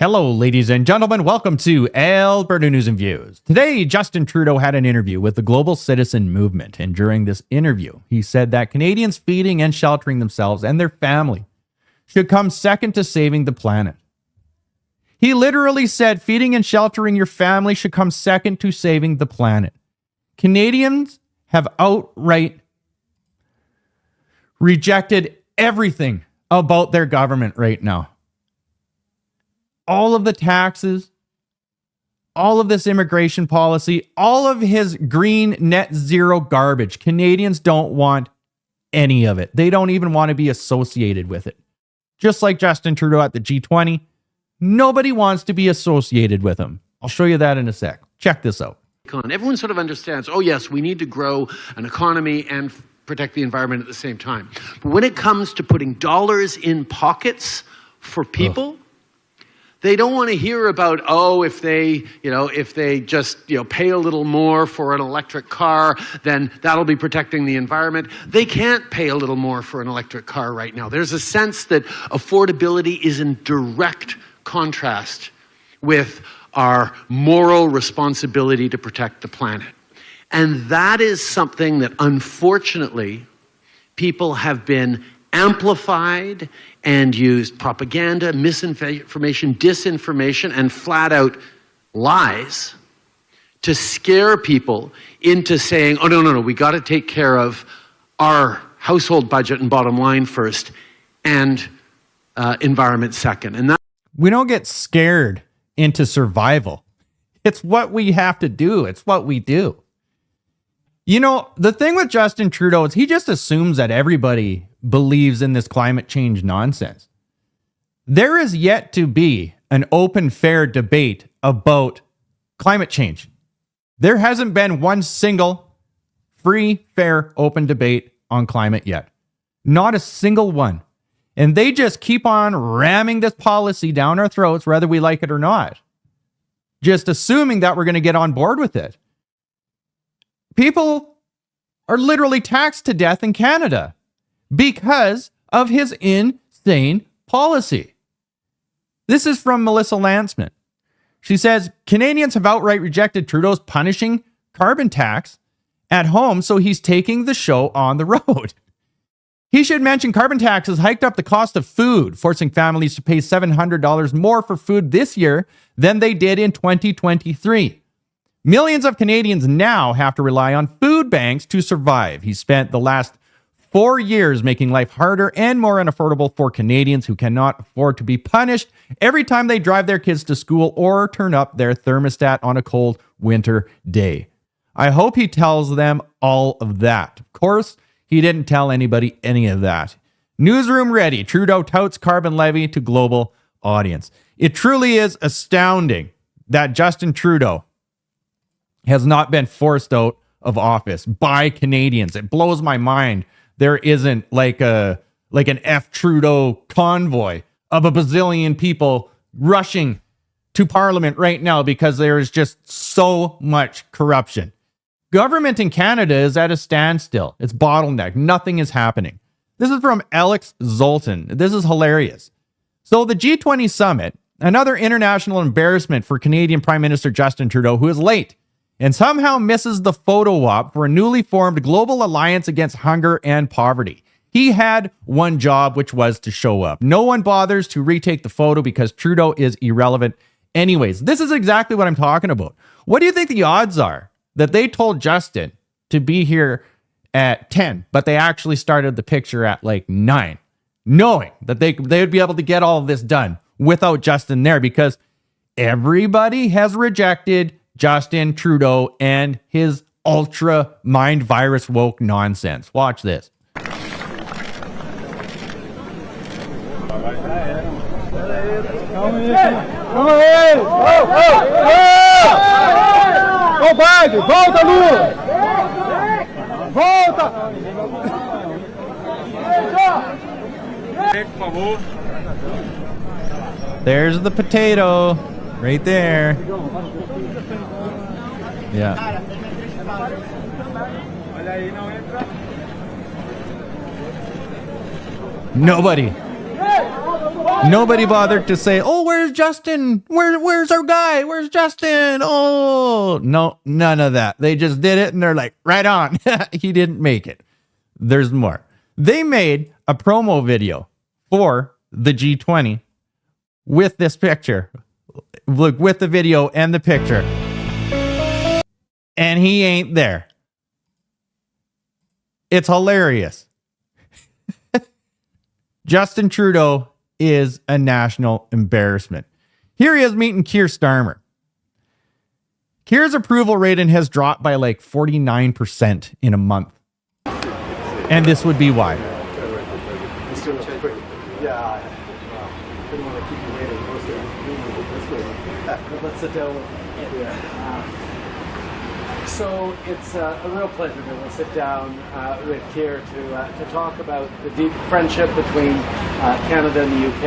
Hello, ladies and gentlemen. Welcome to Alberta News and Views. Today, Justin Trudeau had an interview with the Global Citizen Movement, and during this interview, he said that Canadians feeding and sheltering themselves and their family should come second to saving the planet. He literally said feeding and sheltering your family should come second to saving the planet. Canadians have outright rejected everything about their government right now. All of the taxes, all of this immigration policy, all of his green net zero garbage. Canadians don't want any of it. They don't even want to be associated with it. Just like Justin Trudeau at the G20, nobody wants to be associated with him. I'll show you that in a sec. Check this out. Everyone sort of understands, oh yes, we need to grow an economy and protect the environment at the same time. But when it comes to putting dollars in pockets for people, they don't want to hear about, oh, if they just, pay a little more for an electric car, then that'll be protecting the environment. They can't pay a little more for an electric car right now. There's a sense that affordability is in direct contrast with our moral responsibility to protect the planet. And that is something that, unfortunately, people have been amplified and used propaganda, misinformation, disinformation, and flat-out lies to scare people into saying, oh, no, we got to take care of our household budget and bottom line first and environment second. And that we don't get scared into survival. It's what we have to do. It's what we do. You know, the thing with Justin Trudeau is he just assumes that everybody believes in this climate change nonsense. There is yet to be an open, fair debate about climate change. There hasn't been one single free, fair, open debate on climate yet. Not a single one. And they just keep on ramming this policy down our throats, whether we like it or not. Just assuming that we're going to get on board with it. People are literally taxed to death in Canada because of his insane policy. This is from Melissa Landsman. She says, Canadians have outright rejected Trudeau's punishing carbon tax at home, so he's taking the show on the road. He should mention carbon taxes hiked up the cost of food, forcing families to pay $700 more for food this year than they did in 2023. Millions of Canadians now have to rely on food banks to survive. He spent the last 4 years making life harder and more unaffordable for Canadians who cannot afford to be punished every time they drive their kids to school or turn up their thermostat on a cold winter day. I hope he tells them all of that. Of course, he didn't tell anybody any of that. Newsroom ready. Trudeau touts carbon levy to global audience. It truly is astounding that Justin Trudeau has not been forced out of office by Canadians. It blows my mind there isn't like an F. Trudeau convoy of a bazillion people rushing to Parliament right now because there is just so much corruption. Government in Canada is at a standstill. It's bottlenecked. Nothing is happening. This is from Alex Zoltan. This is hilarious. So the G20 summit, another international embarrassment for Canadian Prime Minister Justin Trudeau, who is late and somehow misses the photo op for a newly formed global alliance against hunger and poverty. He had one job, which was to show up. No one bothers to retake the photo because Trudeau is irrelevant. Anyways, this is exactly what I'm talking about. What do you think the odds are that they told Justin to be here at 10, but they actually started the picture at like 9, knowing that they would be able to get all of this done without Justin there because everybody has rejected Justin Trudeau and his ultra mind virus woke nonsense. Watch this. Volta, Lula! Volta! There's the potato right there. Yeah. Nobody. Nobody bothered to say, oh, where's Justin? Where's our guy? Where's Justin? Oh, no, none of that. They just did it and they're like, right on. He didn't make it. There's more. They made a promo video for the G20 with this picture. Look, with the video and the picture. And he ain't there. It's hilarious. Justin Trudeau is a national embarrassment. Here he is meeting Keir Starmer. Keir's approval rating has dropped by like 49% in a month. And this would be why. Didn't want to keep you waiting. Let's sit down. So it's a real pleasure to sit down with Keir to talk about the deep friendship between Canada and the UK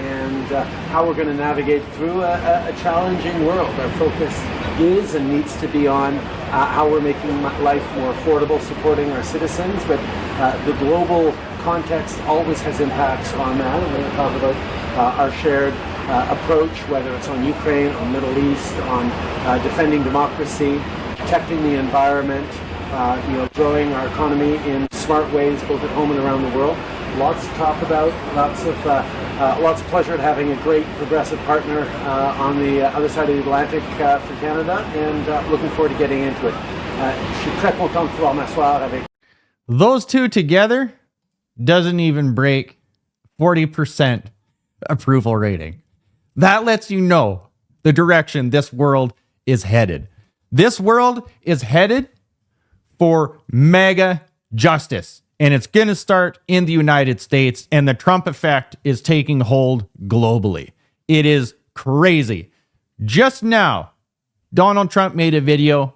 and how we're going to navigate through a challenging world. Our focus is and needs to be on how we're making life more affordable, supporting our citizens, but the global context always has impacts on that. And we're going to talk about our shared approach, whether it's on Ukraine, on Middle East, on defending democracy, protecting the environment, growing our economy in smart ways, both at home and around the world. Lots to talk about. Lots of pleasure at having a great progressive partner on the other side of the Atlantic for Canada, and looking forward to getting into it. Je suis très content de pouvoir m'asseoir avec. Those two together doesn't even break 40% approval rating. That lets you know the direction this world is headed. This world is headed for mega justice, and it's going to start in the United States, and the Trump effect is taking hold globally. It is crazy. Just now, Donald Trump made a video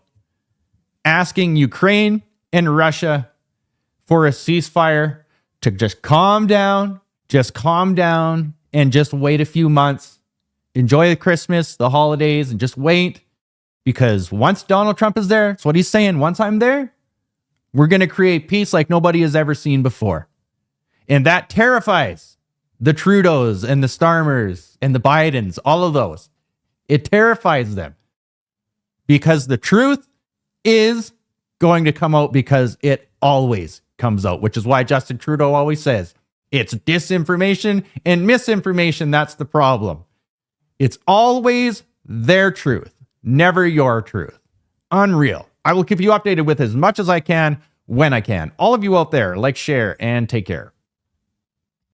asking Ukraine and Russia for a ceasefire to just calm down, and just wait a few months. Enjoy the Christmas, the holidays, and just wait. Because once Donald Trump is there, that's what he's saying. Once I'm there, we're going to create peace like nobody has ever seen before. And that terrifies the Trudeaus and the Starmers and the Bidens, all of those. It terrifies them. Because the truth is going to come out, because it always comes out, which is why Justin Trudeau always says, it's disinformation and misinformation. That's the problem. It's always their truth, never your truth. Unreal. I will keep you updated with as much as I can when I can. All of you out there, like, share, and take care.